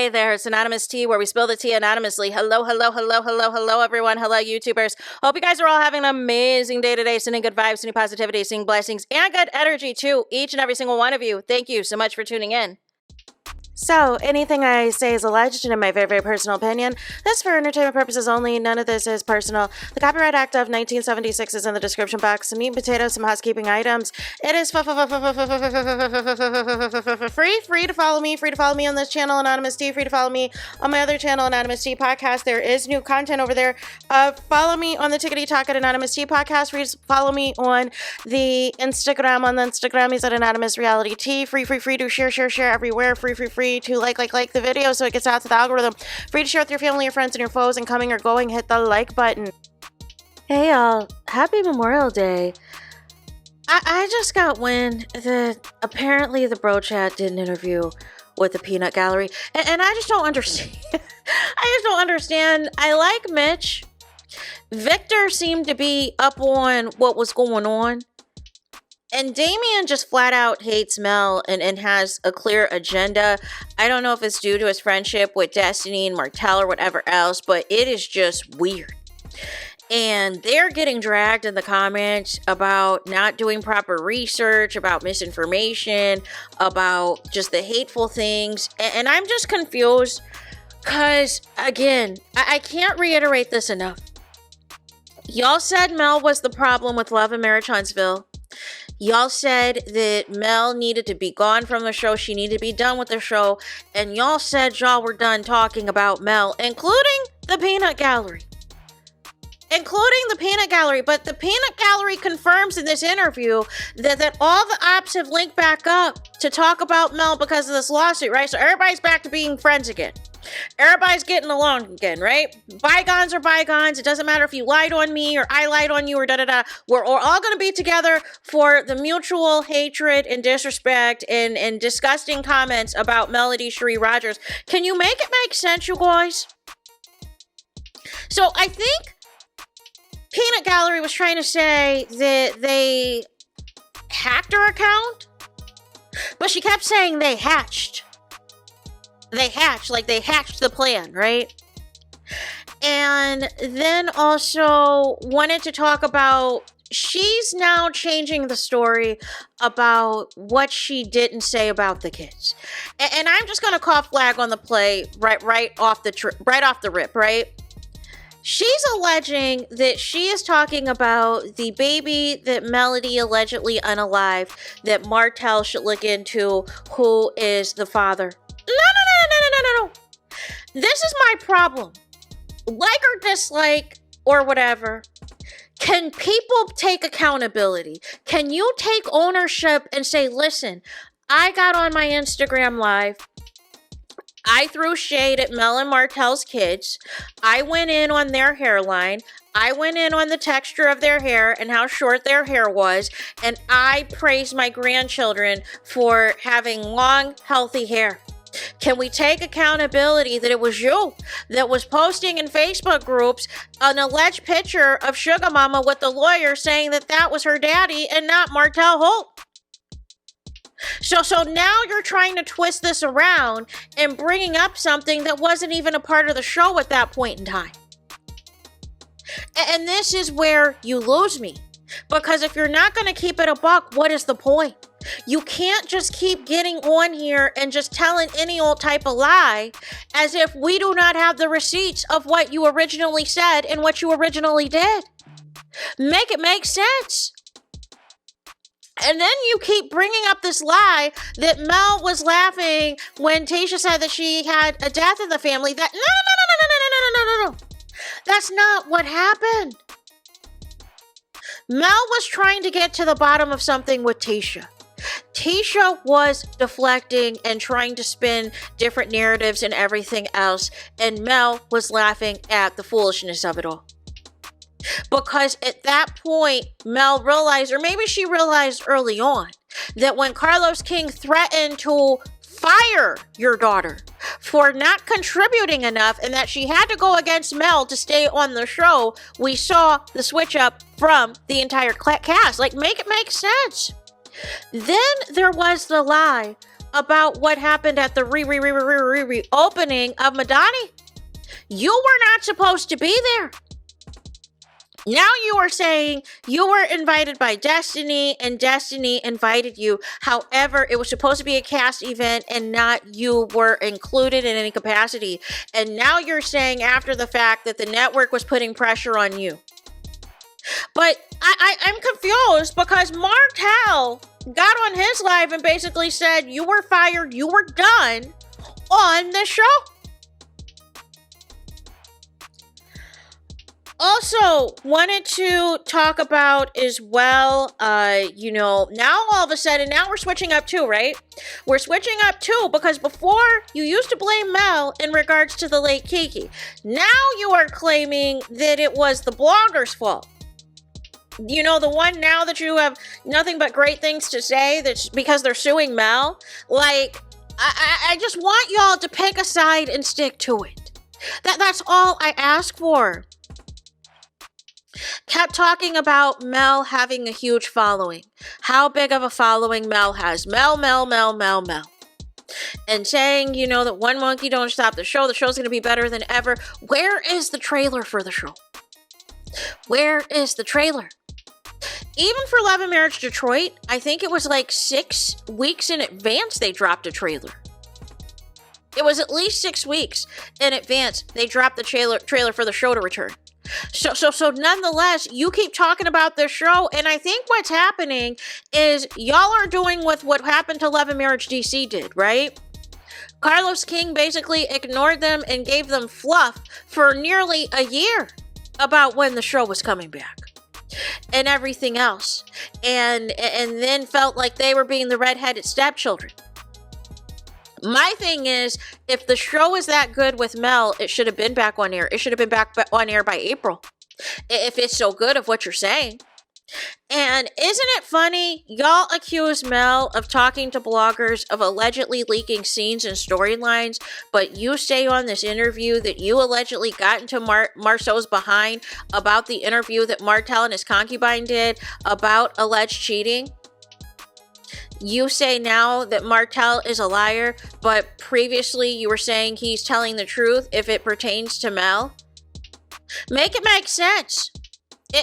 Hey there, it's Anonymous Tea, where we spill the tea anonymously. Hello, everyone. Hello, YouTubers. Hope you guys are all having an amazing day today, sending good vibes, sending positivity, sending blessings, and good energy to each and every single one of you. Thank you so much for tuning in. So, anything I say is alleged and in my very, very personal opinion. This is for entertainment purposes only. None of this is personal. The Copyright Act of 1976 is in the description box. Some meat and potatoes, some housekeeping items. It is free to follow me. Free to follow me on this channel, Anonymous Tea. Free to follow me on my other channel, Anonymous Tea Podcast. There is new content over there. Follow me on the Tickety Talk at Anonymous Tea Podcast. Free to follow me on the Instagram. On the Instagram, he's at Anonymous Reality Tea. Free to share everywhere. Free to like the video so it gets out to the algorithm. Free to share with your family, your friends, and your foes, and coming or going, hit the like button. Hey y'all, happy Memorial Day. I just got wind that apparently the Bro Chat did an interview with the Peanut Gallery, and I just don't understand. I like Mitch. Victor seemed to be up on what was going on. And Damien just flat out hates Mel and has a clear agenda. I don't know if it's due to his friendship with Destiny and Martell or whatever else, but it is just weird. And they're getting dragged in the comments about not doing proper research, about misinformation, about just the hateful things. And I'm just confused because, again, I can't reiterate this enough. Y'all said Mel was the problem with Love and Marriage Huntsville. Y'all said that Mel needed to be gone from the show. She needed to be done with the show. And y'all said y'all were done talking about Mel, including the Peanut Gallery. But the Peanut Gallery confirms in this interview that all the ops have linked back up to talk about Mel because of this lawsuit, right? So everybody's back to being friends again. Everybody's getting along again, right? Bygones are bygones. It doesn't matter if you lied on me or I lied on you or da-da-da. We're all going to be together for the mutual hatred and disrespect and disgusting comments about Melody Cherie Rogers. Can you make it make sense, you guys? So I think Peanut Gallery was trying to say that they hacked her account, but she kept saying they hatched. They hatched the plan, right? And then also wanted to talk about, she's now changing the story about what she didn't say about the kids. And I'm just going to call flag on the play right off the rip, right? She's alleging that she is talking about the baby that Melody allegedly unalived, that Martell should look into who is the father. No. This is my problem. Like or dislike or whatever. Can people take accountability? Can you take ownership and say, listen, I got on my Instagram live. I threw shade at Mel and Martell's kids. I went in on their hairline. I went in on the texture of their hair and how short their hair was. And I praised my grandchildren for having long, healthy hair. Can we take accountability that it was you that was posting in Facebook groups an alleged picture of Sugar Mama with the lawyer saying that was her daddy and not Martell Holt? So now you're trying to twist this around and bringing up something that wasn't even a part of the show at that point in time. And this is where you lose me. Because if you're not going to keep it a buck, what is the point? You can't just keep getting on here and just telling any old type of lie as if we do not have the receipts of what you originally said and what you originally did. Make it make sense. And then you keep bringing up this lie that Mel was laughing when Tayshia said that she had a death in the family. That no. That's not what happened. Mel was trying to get to the bottom of something with Tayshia. Tayshia was deflecting and trying to spin different narratives and everything else, and Mel was laughing at the foolishness of it all. Because at that point, Mel realized, or maybe she realized early on, that when Carlos King threatened to fire your daughter for not contributing enough and that she had to go against Mel to stay on the show, we saw the switch up from the entire cast. Like, make it make sense. Then there was the lie about what happened at the reopening of Madani. You were not supposed to be there. Now you are saying you were invited by Destiny and Destiny invited you. However, it was supposed to be a cast event and not you were included in any capacity. And now you're saying after the fact that the network was putting pressure on you. But I'm confused because Martel got on his live and basically said you were fired, you were done on the show. Also, wanted to talk about as well, now all of a sudden, now we're switching up too, right? We're switching up too because before you used to blame Mel in regards to the late Kiki. Now you are claiming that it was the blogger's fault. You know, the one now that you have nothing but great things to say that's because they're suing Mel. Like, I just want y'all to pick a side and stick to it. That's all I ask for. Kept talking about Mel having a huge following. How big of a following Mel has. Mel. And saying, that one monkey don't stop the show's going to be better than ever. Where is the trailer for the show? Where is the trailer? Even for Love and Marriage Detroit, I think it was like 6 weeks in advance they dropped a trailer. It was at least 6 weeks in advance they dropped the trailer for the show to return. So nonetheless, you keep talking about this show, and I think what's happening is y'all are doing with what happened to Love and Marriage DC did, right? Carlos King basically ignored them and gave them fluff for nearly a year about when the show was coming back and everything else, and then felt like they were being the redheaded stepchildren. My thing is, if the show is that good with Mel, it should have been back on air. It should have been back on air by April. If it's so good of what you're saying. And isn't it funny? Y'all accuse Mel of talking to bloggers of allegedly leaking scenes and storylines, but you say on this interview that you allegedly got into Marceau's behind about the interview that Martel and his concubine did about alleged cheating. You say now that Martel is a liar, but previously you were saying he's telling the truth if it pertains to Mel. Make it make sense.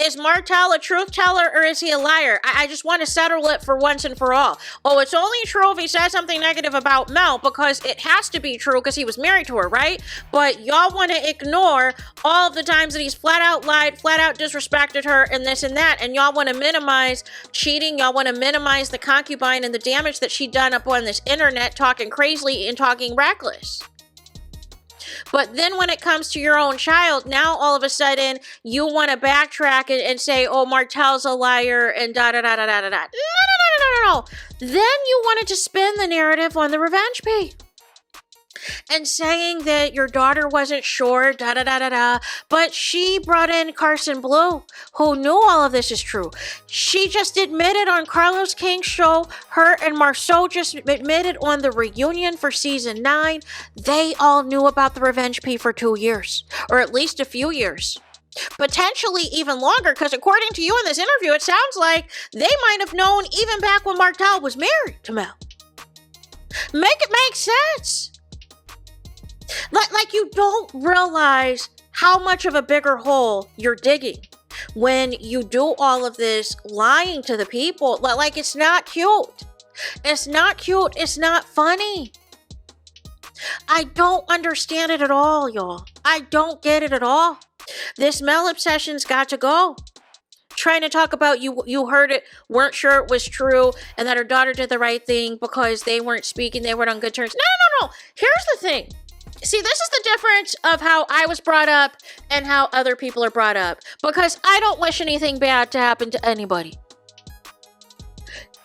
Is Martel a truth teller or is he a liar? I just want to settle it for once and for all. Oh, it's only true if he says something negative about Mel because it has to be true because he was married to her, right? But y'all want to ignore all of the times that he's flat out lied, flat out disrespected her and this and that. And y'all want to minimize cheating. Y'all want to minimize the concubine and the damage that she done up on this internet talking crazily and talking reckless. But then when it comes to your own child, now all of a sudden you want to backtrack and say, oh, Martel's a liar and da-da-da-da-da-da-da. No. Then you wanted to spin the narrative on the revenge pay. And saying that your daughter wasn't sure, da-da-da-da-da. But she brought in Carson Blue, who knew all of this is true. She just admitted on Carlos King's show, her and Marceau just admitted on the reunion for season 9, they all knew about the revenge pay for 2 years. Or at least a few years. Potentially even longer, because according to you in this interview, it sounds like they might have known even back when Martel was married to Mel. Make it make sense. Like you don't realize how much of a bigger hole you're digging when you do all of this lying to the people. Like it's not cute. It's not cute. It's not funny. I don't understand it at all, y'all. I don't get it at all. This Mel obsession's got to go. Trying to talk about you heard it, weren't sure it was true, and that her daughter did the right thing because they weren't speaking, they weren't on good terms. No. Here's the thing. See, this is the difference of how I was brought up and how other people are brought up. Because I don't wish anything bad to happen to anybody.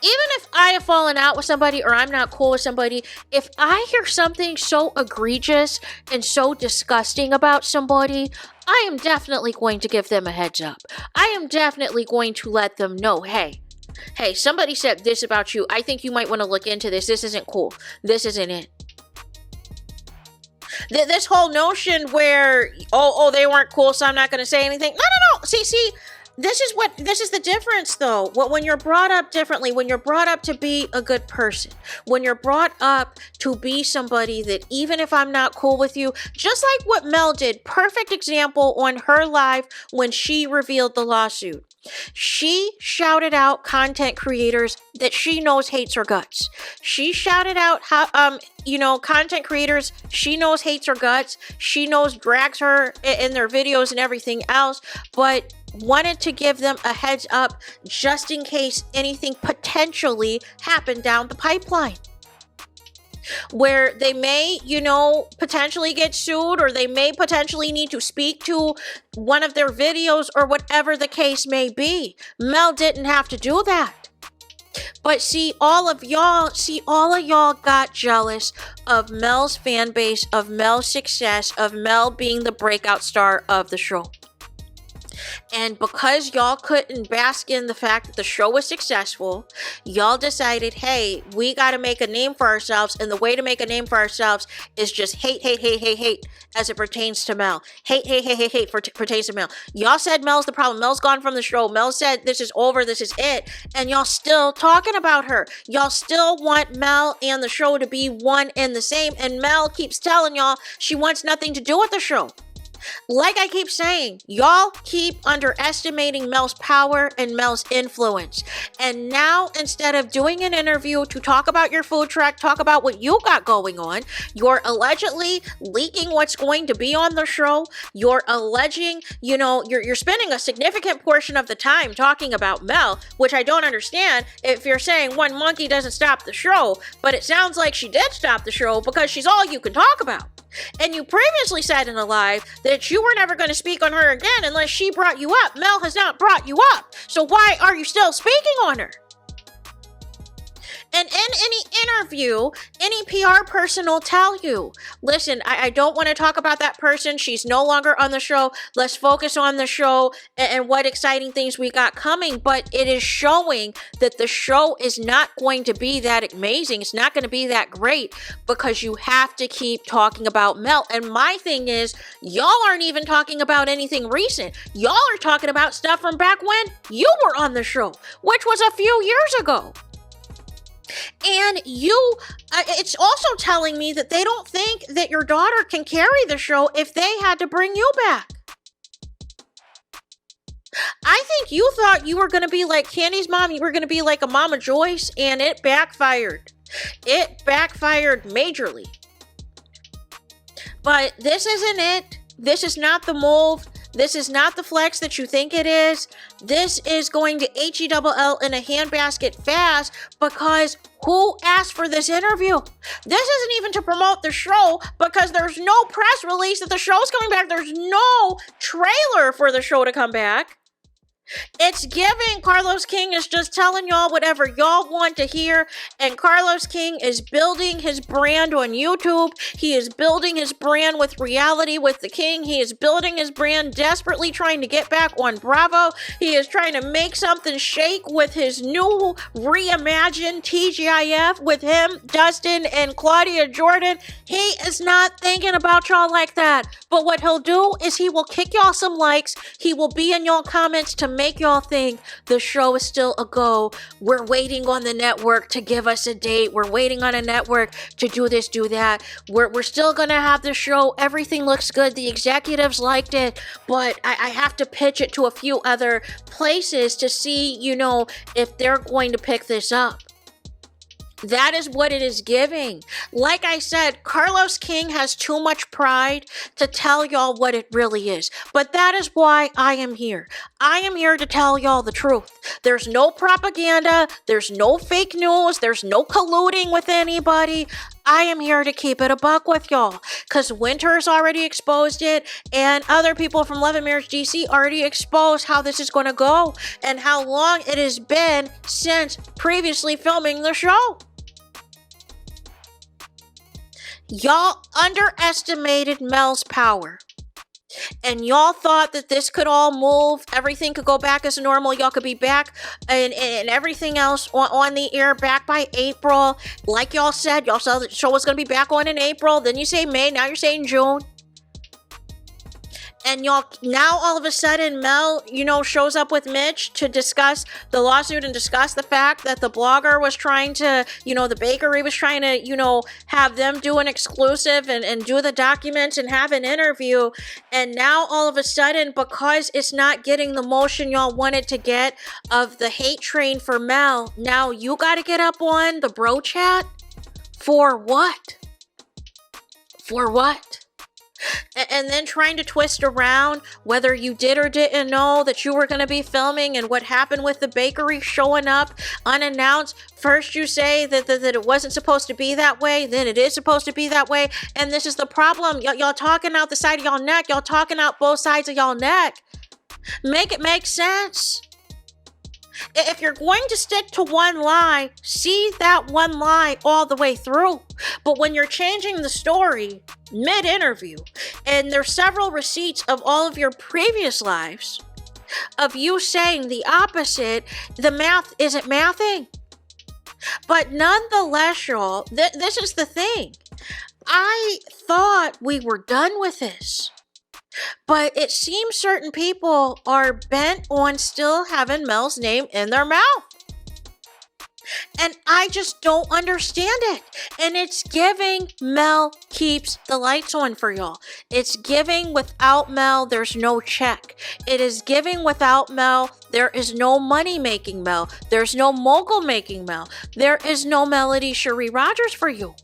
Even if I have fallen out with somebody or I'm not cool with somebody, if I hear something so egregious and so disgusting about somebody, I am definitely going to give them a heads up. I am definitely going to let them know, hey, somebody said this about you. I think you might want to look into this. This isn't cool. This isn't it. This whole notion where, they weren't cool, so I'm not going to say anything. No. See, This is the difference though. When you're brought up differently, when you're brought up to be a good person, when you're brought up to be somebody that even if I'm not cool with you, just like what Mel did, perfect example on her live when she revealed the lawsuit. She shouted out content creators that she knows hates her guts. She shouted out how, content creators she knows hates her guts. She knows drags her in their videos and everything else, but wanted to give them a heads up just in case anything potentially happened down the pipeline. Where they may, potentially get sued, or they may potentially need to speak to one of their videos, or whatever the case may be. Mel didn't have to do that. But see, all of y'all got jealous of Mel's fan base, of Mel's success, of Mel being the breakout star of the show. And because y'all couldn't bask in the fact that the show was successful, y'all decided, hey, we got to make a name for ourselves. And the way to make a name for ourselves is just hate as it pertains to Mel. Hate pertains to Mel. Y'all said Mel's the problem. Mel's gone from the show. Mel said this is over. This is it. And y'all still talking about her. Y'all still want Mel and the show to be one and the same. And Mel keeps telling y'all she wants nothing to do with the show. Like I keep saying, y'all keep underestimating Mel's power and Mel's influence. And now, instead of doing an interview to talk about your food truck, talk about what you got going on, you're allegedly leaking what's going to be on the show. You're alleging, you're spending a significant portion of the time talking about Mel, which I don't understand if you're saying one monkey doesn't stop the show, but it sounds like she did stop the show because she's all you can talk about. And you previously said in a live that you were never going to speak on her again unless she brought you up. Mel has not brought you up. So why are you still speaking on her? And in any interview, any PR person will tell you, listen, I don't want to talk about that person. She's no longer on the show. Let's focus on the show and what exciting things we got coming. But it is showing that the show is not going to be that amazing. It's not going to be that great because you have to keep talking about Mel. And my thing is, y'all aren't even talking about anything recent. Y'all are talking about stuff from back when you were on the show, which was a few years ago. And it's also telling me that they don't think that your daughter can carry the show if they had to bring you back. I think you thought you were going to be like Candy's mom. You were going to be like a Mama Joyce, and it backfired. It backfired majorly. But this isn't it. This is not the move. This is not the flex that you think it is. This is going to HELL in a handbasket fast because who asked for this interview? This isn't even to promote the show because there's no press release that the show's coming back. There's no trailer for the show to come back. It's giving Carlos King is just telling y'all whatever y'all want to hear, and Carlos King is building his brand on YouTube. He is building his brand with Reality with the King. He is building his brand desperately trying to get back on Bravo. He is trying to make something shake with his new reimagined TGIF with him, Dustin, and Claudia Jordan. He is not thinking about y'all like that. But what he'll do is he will kick y'all some likes. He will be in y'all comments to make y'all think the show is still a go. We're waiting on the network to give us a date. We're waiting on a network to do this, do that. We're still gonna have the show. Everything looks good. The executives liked it, but I have to pitch it to a few other places to see, if they're going to pick this up. That is what it is giving. Like I said, Carlos King has too much pride to tell y'all what it really is. But that is why I am here. I am here to tell y'all the truth. There's no propaganda. There's no fake news. There's no colluding with anybody. I am here to keep it a buck with y'all because Winter's already exposed it and other people from Love and Marriage DC already exposed how this is going to go and how long it has been since previously filming the show. Y'all underestimated Mel's power. And y'all thought that this could all move, everything could go back as normal, y'all could be back and everything else on the air back by April. Like y'all said the show was going to be back on in April, then you say May, now you're saying June. And y'all, now all of a sudden, Mel, shows up with Mitch to discuss the lawsuit and discuss the fact that the blogger was trying to, the bakery was trying to, have them do an exclusive and do the documents and have an interview. And now all of a sudden, because it's not getting the motion y'all wanted to get of the hate train for Mel, now you got to get up on the bro chat? For what? For what? And then trying to twist around whether you did or didn't know that you were going to be filming and what happened with the bakery showing up unannounced. First you say that it wasn't supposed to be that way, then it is supposed to be that way. And this is the problem. Y'all talking out the side of y'all neck. Y'all talking out both sides of y'all neck. Make it make sense. If you're going to stick to one lie, see that one lie all the way through. But when you're changing the story mid-interview, and there's several receipts of all of your previous lives, of you saying the opposite, the math isn't mathing. But nonetheless, y'all, this is the thing. I thought we were done with this. But it seems certain people are bent on still having Mel's name in their mouth. And I just don't understand it. And it's giving Mel keeps the lights on for y'all. It's giving without Mel, there's no check. It is giving without Mel, there is no money making Mel. There's no mogul making Mel. There is no Melody Cherie Rogers for you.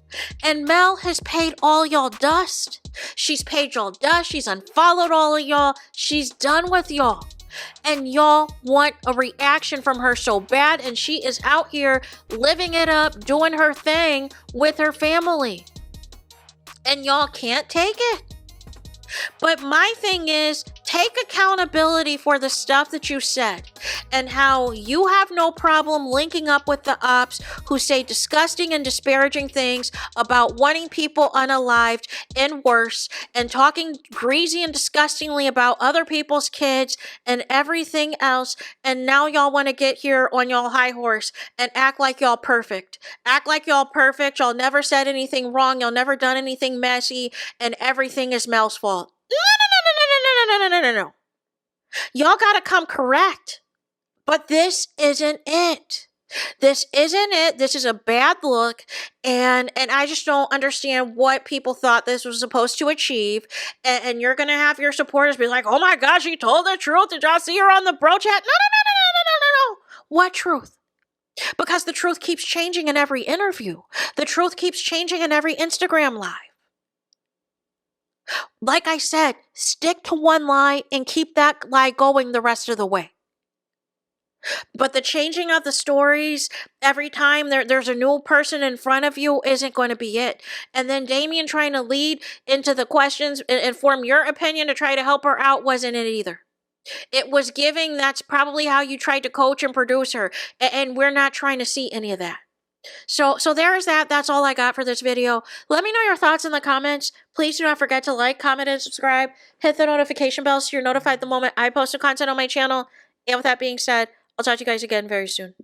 And Mel has paid all y'all dust. She's paid y'all dust. She's unfollowed all of y'all. She's done with y'all. And y'all want a reaction from her so bad, and she is out here living it up, doing her thing with her family. And y'all can't take it. But my thing is, take accountability for the stuff that you said and how you have no problem linking up with the ops who say disgusting and disparaging things about wanting people unalived and worse, and talking greasy and disgustingly about other people's kids and everything else. And now y'all want to get here on y'all high horse and act like y'all perfect. Act like y'all perfect. Y'all never said anything wrong. Y'all never done anything messy, and everything is Mel's fault. No. Y'all gotta come correct. But this isn't it. This isn't it. This is a bad look. And I just don't understand what people thought this was supposed to achieve. And you're gonna have your supporters be like, oh my gosh, she told the truth. Did y'all see her on the bro chat? No. What truth? Because the truth keeps changing in every interview. The truth keeps changing in every Instagram live. Like I said, stick to one lie and keep that lie going the rest of the way. But the changing of the stories every time there's a new person in front of you isn't going to be it. And then Damien trying to lead into the questions and form your opinion to try to help her out wasn't it either. It was giving that's probably how you tried to coach and produce her. And we're not trying to see any of that. So there is that. That's all I got for this video. Let me know your thoughts in the comments. Please do not forget to like, comment, and subscribe. Hit the notification bell so you're notified the moment I post new content on my channel. And with that being said, I'll talk to you guys again very soon.